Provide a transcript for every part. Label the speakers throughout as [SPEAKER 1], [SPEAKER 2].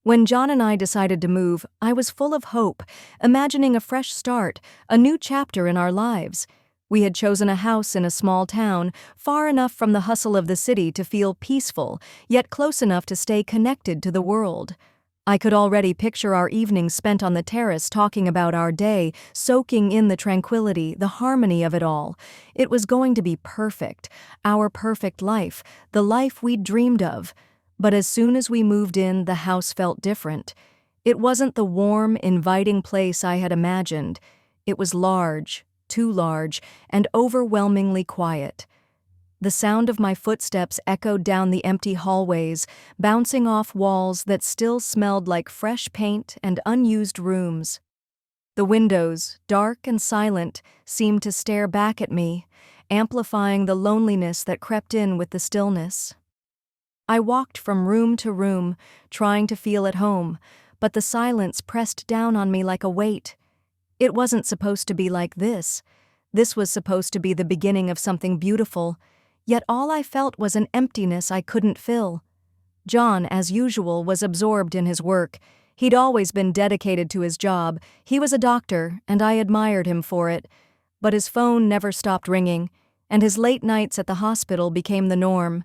[SPEAKER 1] When John and I decided to move, I was full of hope, imagining a fresh start, a new chapter in our lives. We had chosen a house in a small town, far enough from the hustle of the city to feel peaceful, yet close enough to stay connected to the world. I could already picture our evenings spent on the terrace talking about our day, soaking in the tranquility, the harmony of it all. It was going to be perfect, our perfect life, the life we'd dreamed of. But as soon as we moved in, the house felt different. It wasn't the warm, inviting place I had imagined. It was large, too large, and overwhelmingly quiet. The sound of my footsteps echoed down the empty hallways, bouncing off walls that still smelled like fresh paint and unused rooms. The windows, dark and silent, seemed to stare back at me, amplifying the loneliness that crept in with the stillness. I walked from room to room, trying to feel at home, but the silence pressed down on me like a weight. It wasn't supposed to be like this. This was supposed to be the beginning of something beautiful, yet all I felt was an emptiness I couldn't fill. John, as usual, was absorbed in his work. He'd always been dedicated to his job. He was a doctor, and I admired him for it. But his phone never stopped ringing, and his late nights at the hospital became the norm.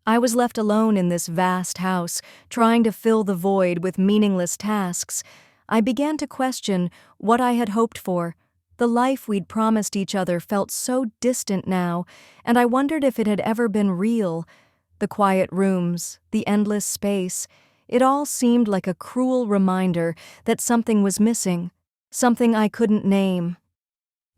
[SPEAKER 1] I was left alone in this vast house, trying to fill the void with meaningless tasks. I began to question what I had hoped for. The life we'd promised each other felt so distant now, and I wondered if it had ever been real. The quiet rooms, the endless space, it all seemed like a cruel reminder that something was missing, something I couldn't name.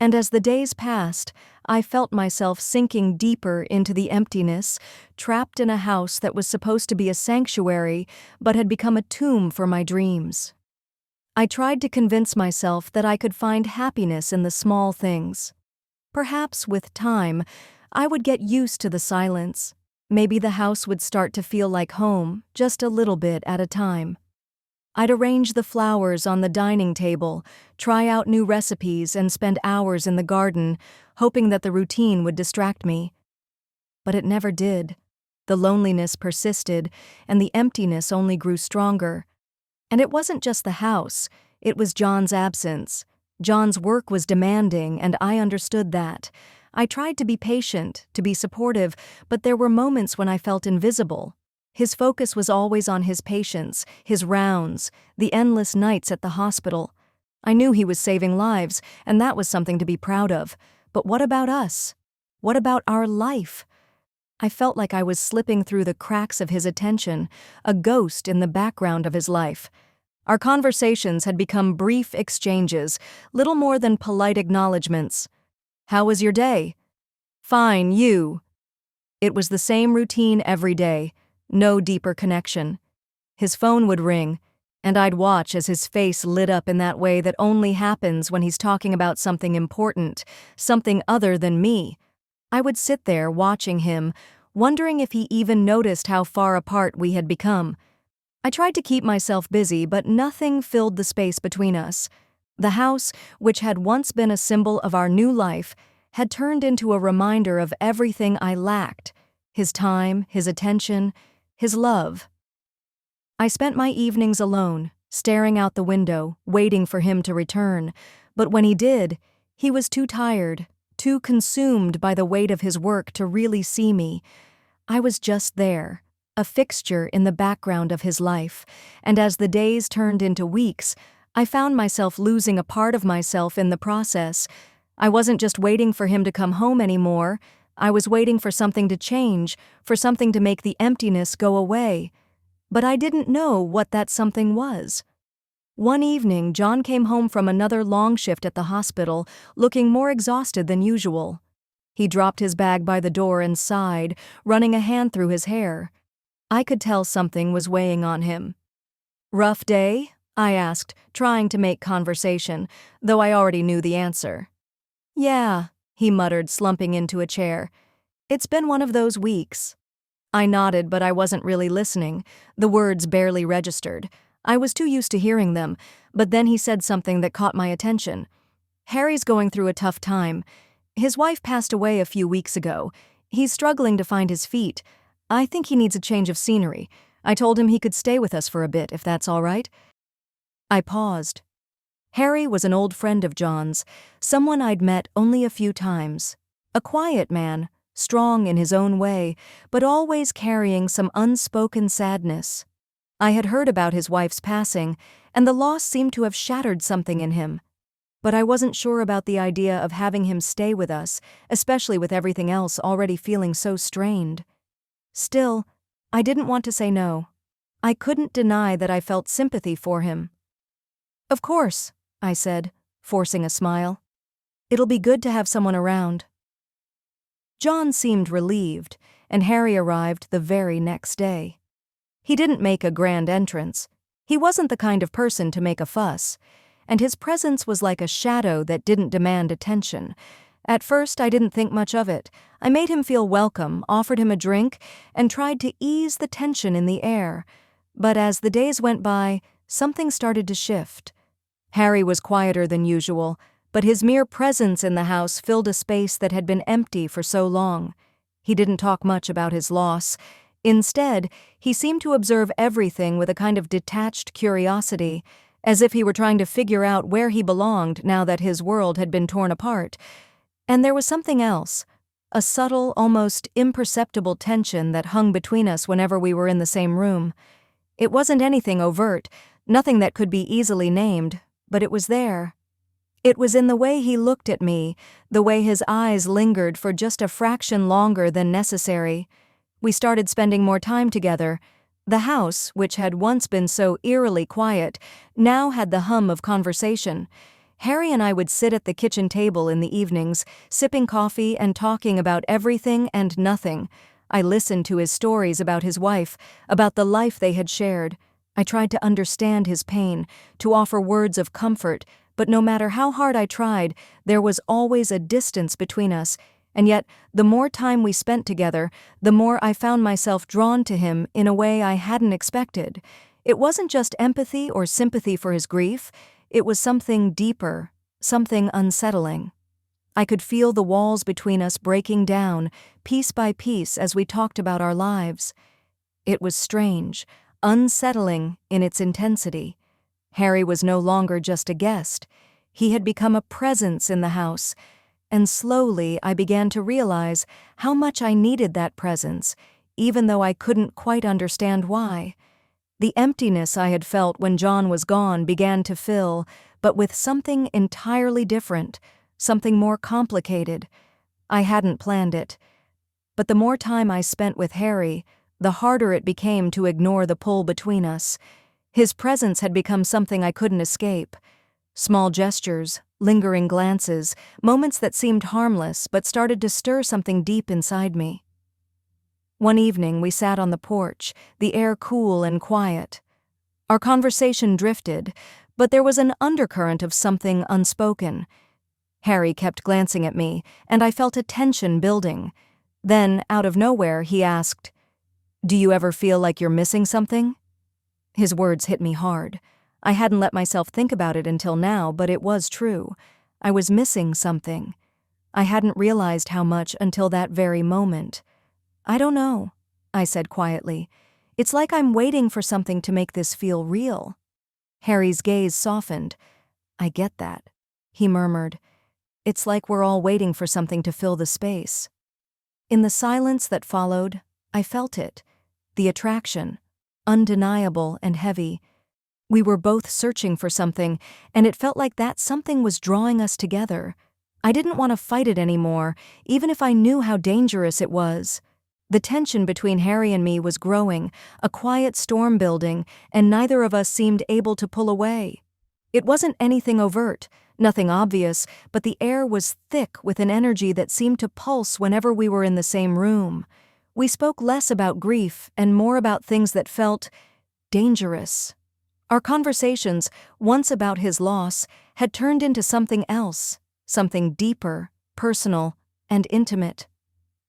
[SPEAKER 1] And as the days passed, I felt myself sinking deeper into the emptiness, trapped in a house that was supposed to be a sanctuary but had become a tomb for my dreams. I tried to convince myself that I could find happiness in the small things. Perhaps with time, I would get used to the silence. Maybe the house would start to feel like home, just a little bit at a time. I'd arrange the flowers on the dining table, try out new recipes, and spend hours in the garden, hoping that the routine would distract me. But it never did. The loneliness persisted, and the emptiness only grew stronger. And it wasn't just the house, it was John's absence. John's work was demanding, and I understood that. I tried to be patient, to be supportive, but there were moments when I felt invisible. His focus was always on his patients, his rounds, the endless nights at the hospital. I knew he was saving lives, and that was something to be proud of. But what about us? What about our life? I felt like I was slipping through the cracks of his attention, a ghost in the background of his life. Our conversations had become brief exchanges, little more than polite acknowledgments. "How was your day?" "Fine, you." It was the same routine every day. No deeper connection. His phone would ring, and I'd watch as his face lit up in that way that only happens when he's talking about something important, something other than me. I would sit there watching him, wondering if he even noticed how far apart we had become. I tried to keep myself busy, but nothing filled the space between us. The house, which had once been a symbol of our new life, had turned into a reminder of everything I lacked: his time, his attention, his love. I spent my evenings alone, staring out the window, waiting for him to return. But when he did, he was too tired, too consumed by the weight of his work to really see me. I was just there, a fixture in the background of his life, and as the days turned into weeks, I found myself losing a part of myself in the process. I wasn't just waiting for him to come home anymore. I was waiting for something to change, for something to make the emptiness go away. But I didn't know what that something was. One evening, John came home from another long shift at the hospital, looking more exhausted than usual. He dropped his bag by the door and sighed, running a hand through his hair. I could tell something was weighing on him. "Rough day?" I asked, trying to make conversation, though I already knew the answer. "Yeah," he muttered, slumping into a chair. "It's been one of those weeks." I nodded, but I wasn't really listening. The words barely registered. I was too used to hearing them, but then he said something that caught my attention. "Harry's going through a tough time. His wife passed away a few weeks ago. He's struggling to find his feet. I think he needs a change of scenery. I told him he could stay with us for a bit, if that's all right. I paused. Harry was an old friend of John's, someone I'd met only a few times. A quiet man, strong in his own way, but always carrying some unspoken sadness. I had heard about his wife's passing, and the loss seemed to have shattered something in him. But I wasn't sure about the idea of having him stay with us, especially with everything else already feeling so strained. Still, I didn't want to say no. I couldn't deny that I felt sympathy for him. "Of course," I said, forcing a smile. "It'll be good to have someone around." John seemed relieved, and Harry arrived the very next day. He didn't make a grand entrance. He wasn't the kind of person to make a fuss, and his presence was like a shadow that didn't demand attention. At first, I didn't think much of it. I made him feel welcome, offered him a drink, and tried to ease the tension in the air. But as the days went by, something started to shift. Harry was quieter than usual, but his mere presence in the house filled a space that had been empty for so long. He didn't talk much about his loss. Instead, he seemed to observe everything with a kind of detached curiosity, as if he were trying to figure out where he belonged now that his world had been torn apart. And there was something else, a subtle, almost imperceptible tension that hung between us whenever we were in the same room. It wasn't anything overt, nothing that could be easily named, but it was there. It was in the way he looked at me, the way his eyes lingered for just a fraction longer than necessary. We started spending more time together. The house, which had once been so eerily quiet, now had the hum of conversation. Harry and I would sit at the kitchen table in the evenings, sipping coffee and talking about everything and nothing. I listened to his stories about his wife, about the life they had shared. I tried to understand his pain, to offer words of comfort, but no matter how hard I tried, there was always a distance between us, and yet the more time we spent together, the more I found myself drawn to him in a way I hadn't expected. It wasn't just empathy or sympathy for his grief, it was something deeper, something unsettling. I could feel the walls between us breaking down, piece by piece, as we talked about our lives. It was strange, unsettling in its intensity. Harry was no longer just a guest. He had become a presence in the house, and slowly I began to realize how much I needed that presence, even though I couldn't quite understand why. The emptiness I had felt when John was gone began to fill, but with something entirely different, something more complicated. I hadn't planned it. But the more time I spent with Harry, the harder it became to ignore the pull between us. His presence had become something I couldn't escape. Small gestures, lingering glances, moments that seemed harmless but started to stir something deep inside me. One evening we sat on the porch, the air cool and quiet. Our conversation drifted, but there was an undercurrent of something unspoken. Harry kept glancing at me, and I felt a tension building. Then, out of nowhere, he asked, "Do you ever feel like you're missing something?" His words hit me hard. I hadn't let myself think about it until now, but it was true. I was missing something. I hadn't realized how much until that very moment. "I don't know," I said quietly. "It's like I'm waiting for something to make this feel real." Harry's gaze softened. "I get that," he murmured. "It's like we're all waiting for something to fill the space." In the silence that followed, I felt it. The attraction, undeniable and heavy. We were both searching for something, and it felt like that something was drawing us together. I didn't want to fight it anymore, even if I knew how dangerous it was. The tension between Harry and me was growing, a quiet storm building, and neither of us seemed able to pull away. It wasn't anything overt, nothing obvious, but the air was thick with an energy that seemed to pulse whenever we were in the same room. We spoke less about grief and more about things that felt dangerous. Our conversations, once about his loss, had turned into something else, something deeper, personal, and intimate.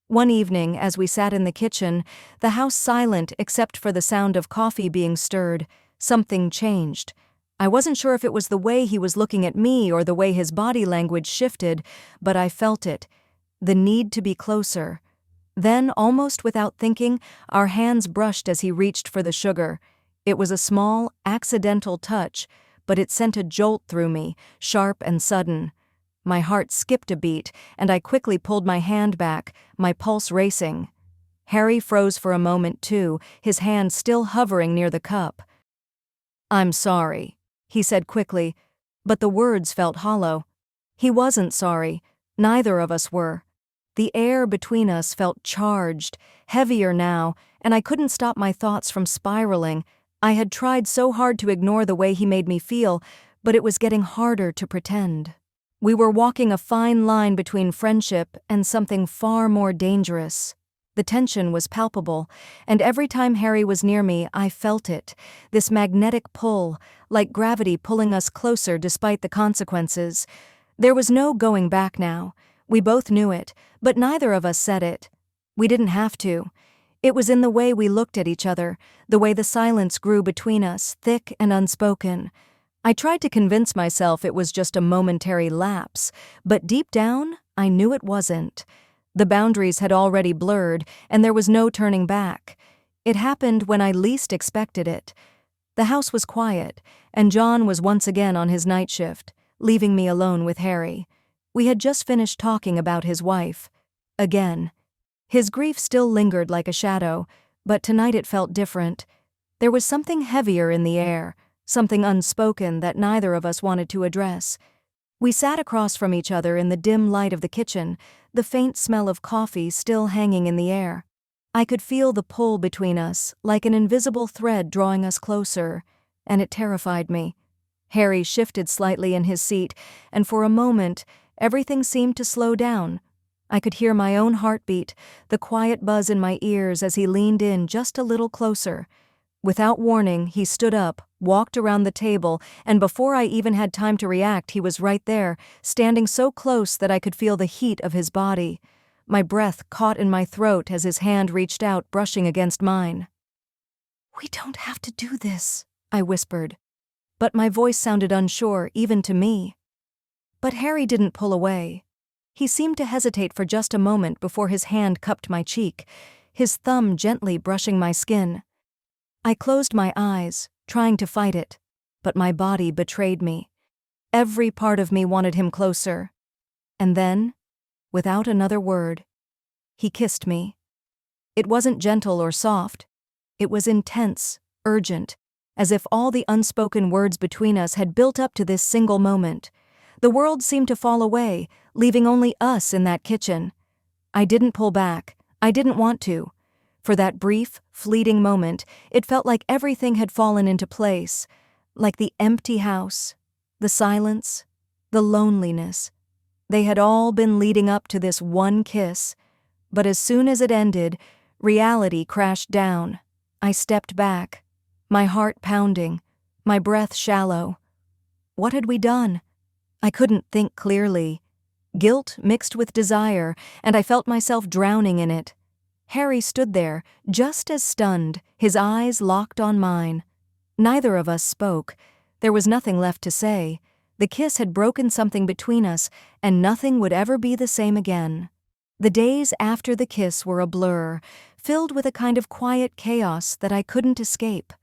[SPEAKER 1] One evening, as we sat in the kitchen, the house silent except for the sound of coffee being stirred, something changed. I wasn't sure if it was the way he was looking at me or the way his body language shifted, but I felt it. The need to be closer. Then, almost without thinking, our hands brushed as he reached for the sugar. It was a small, accidental touch, but it sent a jolt through me, sharp and sudden. My heart skipped a beat, and I quickly pulled my hand back, my pulse racing. Harry froze for a moment too, his hand still hovering near the cup. "I'm sorry," he said quickly, but the words felt hollow. He wasn't sorry. Neither of us were. The air between us felt charged, heavier now, and I couldn't stop my thoughts from spiraling. I had tried so hard to ignore the way he made me feel, but it was getting harder to pretend. We were walking a fine line between friendship and something far more dangerous. The tension was palpable, and every time Harry was near me, I felt it, this magnetic pull, like gravity pulling us closer despite the consequences. There was no going back now. We both knew it, but neither of us said it. We didn't have to. It was in the way we looked at each other, the way the silence grew between us, thick and unspoken. I tried to convince myself it was just a momentary lapse, but deep down, I knew it wasn't. The boundaries had already blurred, and there was no turning back. It happened when I least expected it. The house was quiet, and John was once again on his night shift, leaving me alone with Harry. We had just finished talking about his wife. Again. His grief still lingered like a shadow, but tonight it felt different. There was something heavier in the air, something unspoken that neither of us wanted to address. We sat across from each other in the dim light of the kitchen, the faint smell of coffee still hanging in the air. I could feel the pull between us, like an invisible thread drawing us closer, and it terrified me. Harry shifted slightly in his seat, and for a moment, everything seemed to slow down. I could hear my own heartbeat, the quiet buzz in my ears as he leaned in just a little closer. Without warning, he stood up, walked around the table, and before I even had time to react, he was right there, standing so close that I could feel the heat of his body. My breath caught in my throat as his hand reached out, brushing against mine. "We don't have to do this," I whispered. But my voice sounded unsure, even to me. But Harry didn't pull away. He seemed to hesitate for just a moment before his hand cupped my cheek, his thumb gently brushing my skin. I closed my eyes, trying to fight it, but my body betrayed me. Every part of me wanted him closer. And then, without another word, he kissed me. It wasn't gentle or soft. It was intense, urgent, as if all the unspoken words between us had built up to this single moment. The world seemed to fall away, leaving only us in that kitchen. I didn't pull back. I didn't want to. For that brief, fleeting moment, it felt like everything had fallen into place, like the empty house, the silence, the loneliness. They had all been leading up to this one kiss, but as soon as it ended, reality crashed down. I stepped back, my heart pounding, my breath shallow. What had we done? I couldn't think clearly. Guilt mixed with desire, and I felt myself drowning in it. Harry stood there, just as stunned, his eyes locked on mine. Neither of us spoke. There was nothing left to say. The kiss had broken something between us, and nothing would ever be the same again. The days after the kiss were a blur, filled with a kind of quiet chaos that I couldn't escape.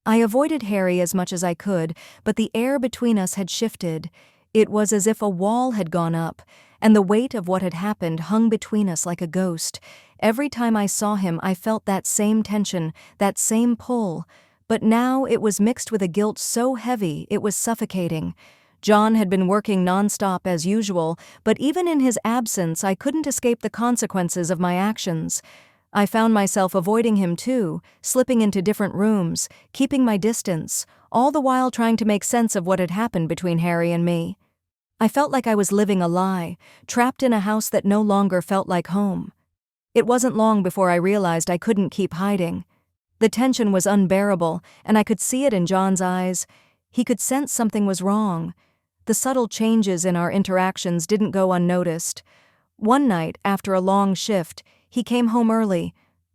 [SPEAKER 1] I avoided Harry as much as I could, but the air between us had shifted. It was as if a wall had gone up, and the weight of what had happened hung between us like a ghost. Every time I saw him, I felt that same tension, that same pull. But now it was mixed with a guilt so heavy it was suffocating. John had been working nonstop as usual, but even in his absence I couldn't escape the consequences of my actions. I found myself avoiding him too, slipping into different rooms, keeping my distance, all the while trying to make sense of what had happened between Harry and me. I felt like I was living a lie, trapped in a house that no longer felt like home. It wasn't long before I realized I couldn't keep hiding. The tension was unbearable, and I could see it in John's eyes. He could sense something was wrong. The subtle changes in our interactions didn't go unnoticed. One night, after a long shift, he came home early.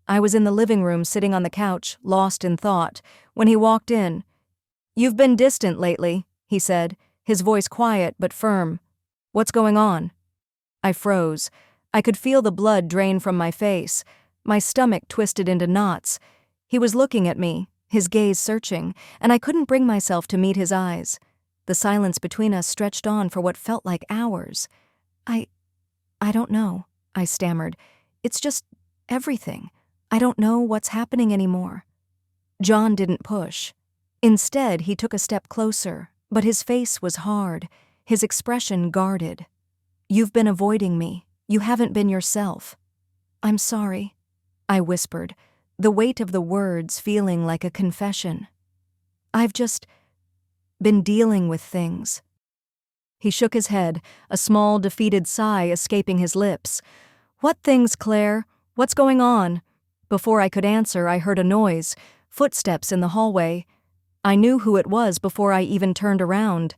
[SPEAKER 1] I was in the living room sitting on the couch, lost in thought, when he walked in. "You've been distant lately," he said, his voice quiet but firm. "What's going on?" I froze. I could feel the blood drain from my face. My stomach twisted into knots. He was looking at me, his gaze searching, and I couldn't bring myself to meet his eyes. The silence between us stretched on for what felt like hours. I don't know, I stammered. It's just everything. I don't know what's happening anymore. John didn't push. Instead, he took a step closer, but his face was hard, his expression guarded. You've been avoiding me. You haven't been yourself. I'm sorry, I whispered, the weight of the words feeling like a confession. I've just been dealing with things. He shook his head, a small, defeated sigh escaping his lips. What things, Claire? What's going on? Before I could answer, I heard a noise, footsteps in the hallway. I knew who it was before I even turned around.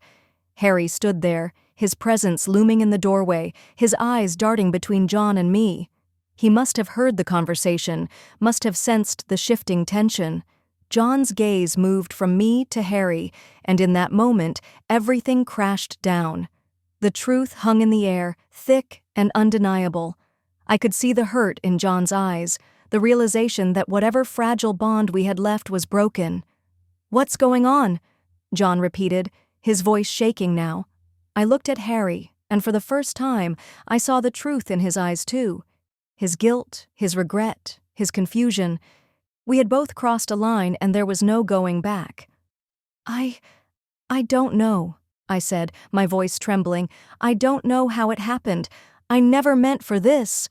[SPEAKER 1] Harry stood there, his presence looming in the doorway, his eyes darting between John and me. He must have heard the conversation, must have sensed the shifting tension. John's gaze moved from me to Harry, and in that moment, everything crashed down. The truth hung in the air, thick and undeniable. I could see the hurt in John's eyes, the realization that whatever fragile bond we had left was broken. What's going on? John repeated, his voice shaking now. I looked at Harry, and for the first time, I saw the truth in his eyes too. His guilt, his regret, his confusion. We had both crossed a line and there was no going back. I don't know, I said, my voice trembling. I don't know how it happened. I never meant for this.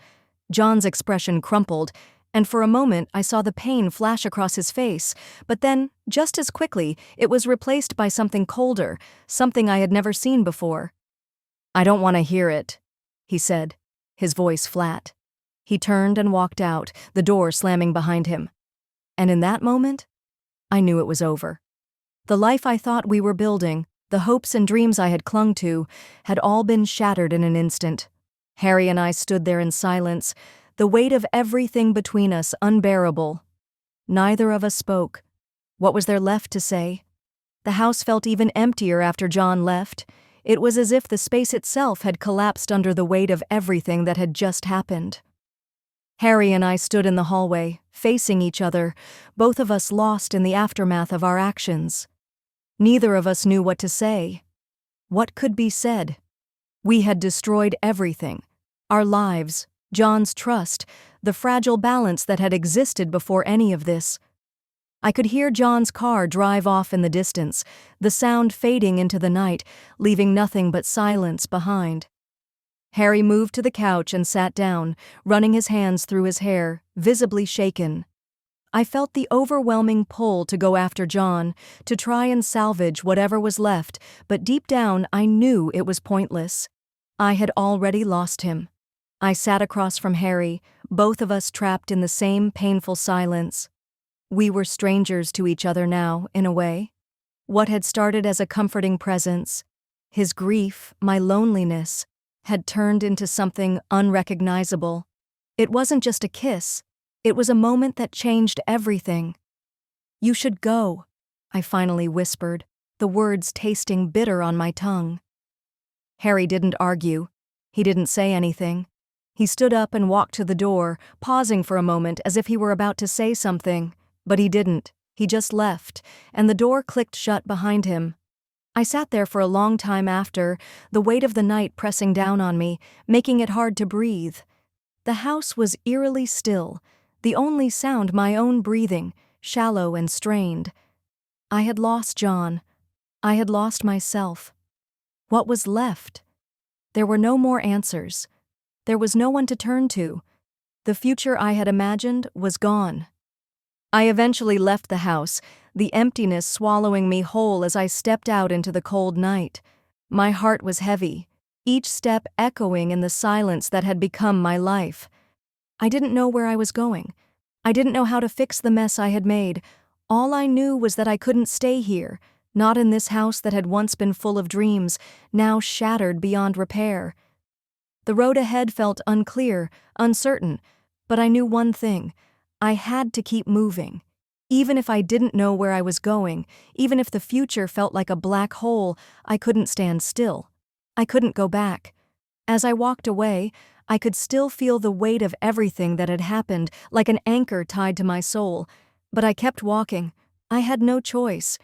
[SPEAKER 1] John's expression crumpled, and for a moment I saw the pain flash across his face, but then, just as quickly, it was replaced by something colder, something I had never seen before. I don't want to hear it, he said, his voice flat. He turned and walked out, the door slamming behind him. And in that moment, I knew it was over. The life I thought we were building, the hopes and dreams I had clung to, had all been shattered in an instant. Harry and I stood there in silence, the weight of everything between us unbearable. Neither of us spoke. What was there left to say? The house felt even emptier after John left. It was as if the space itself had collapsed under the weight of everything that had just happened. Harry and I stood in the hallway, facing each other, both of us lost in the aftermath of our actions. Neither of us knew what to say. What could be said? We had destroyed everything. Our lives, John's trust, the fragile balance that had existed before any of this. I could hear John's car drive off in the distance, the sound fading into the night, leaving nothing but silence behind. Harry moved to the couch and sat down, running his hands through his hair, visibly shaken. I felt the overwhelming pull to go after John, to try and salvage whatever was left, but deep down I knew it was pointless. I had already lost him. I sat across from Harry, both of us trapped in the same painful silence. We were strangers to each other now, in a way. What had started as a comforting presence, his grief, my loneliness, had turned into something unrecognizable. It wasn't just a kiss. It was a moment that changed everything. You should go, I finally whispered, the words tasting bitter on my tongue. Harry didn't argue. He didn't say anything. He stood up and walked to the door, pausing for a moment as if he were about to say something, but he didn't. He just left, and the door clicked shut behind him. I sat there for a long time after, the weight of the night pressing down on me, making it hard to breathe. The house was eerily still, the only sound my own breathing, shallow and strained. I had lost John. I had lost myself. What was left? There were no more answers. There was no one to turn to. The future I had imagined was gone. I eventually left the house, the emptiness swallowing me whole as I stepped out into the cold night. My heart was heavy, each step echoing in the silence that had become my life. I didn't know where I was going. I didn't know how to fix the mess I had made. All I knew was that I couldn't stay here, not in this house that had once been full of dreams, now shattered beyond repair. The road ahead felt unclear, uncertain, but I knew one thing. I had to keep moving. Even if I didn't know where I was going, even if the future felt like a black hole, I couldn't stand still. I couldn't go back. As I walked away, I could still feel the weight of everything that had happened, like an anchor tied to my soul. But I kept walking. I had no choice.